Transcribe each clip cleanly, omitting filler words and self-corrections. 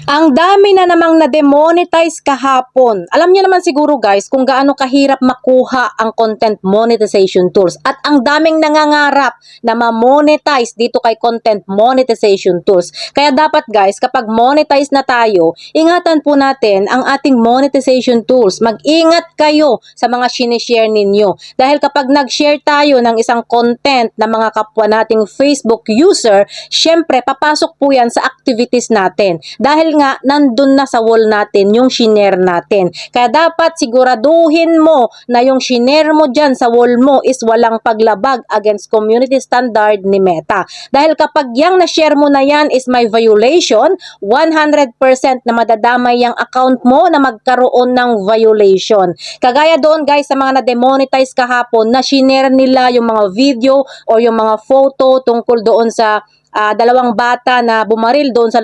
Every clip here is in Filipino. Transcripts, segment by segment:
Ang dami na namang na-demonetize kahapon. Alam niyo naman siguro guys kung gaano kahirap makuha ang content monetization tools. At ang daming nangangarap na ma-monetize dito kay content monetization tools. Kaya dapat guys kapag monetize na tayo, ingatan po natin ang ating monetization tools. Mag-ingat kayo sa mga sinishare ninyo. Dahil kapag nag-share tayo ng isang content na mga kapwa nating Facebook user, syempre papasok po yan sa activities natin. Dahil nga nandun na sa wall natin yung shinare natin. Kaya dapat siguraduhin mo na yung shinare mo dyan sa wall mo is walang paglabag against community standard ni Meta. Dahil kapag yung na-share mo na yan is may violation, 100% na madadamay yung account mo na magkaroon ng violation. Kagaya doon guys sa mga na-demonetize kahapon na shinare nila yung mga video o yung mga photo tungkol doon sa dalawang bata na bumaril doon sa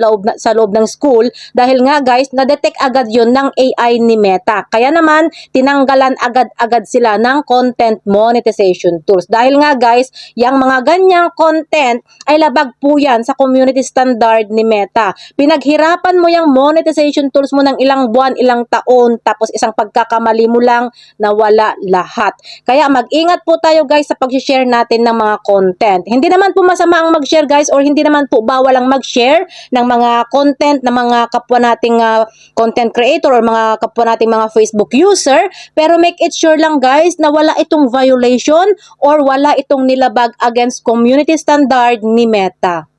loob ng school dahil nga guys na-detect agad yon ng AI ni Meta. Kaya naman tinanggalan agad-agad sila ng content monetization tools. Dahil nga guys, yung mga ganyang content ay labag po yan sa community standard ni Meta. Pinaghirapan mo yung monetization tools mo ng ilang buwan, ilang taon, tapos isang pagkakamali mo lang nawala lahat. Kaya mag-ingat po tayo guys sa pag-share natin ng mga content. Hindi naman po masama ang mag-share guys or hindi naman po bawal ang mag-share ng mga content ng mga kapwa nating content creator or mga kapwa nating mga Facebook user, pero make it sure lang guys na wala itong violation or wala itong nilabag against community standard ni Meta.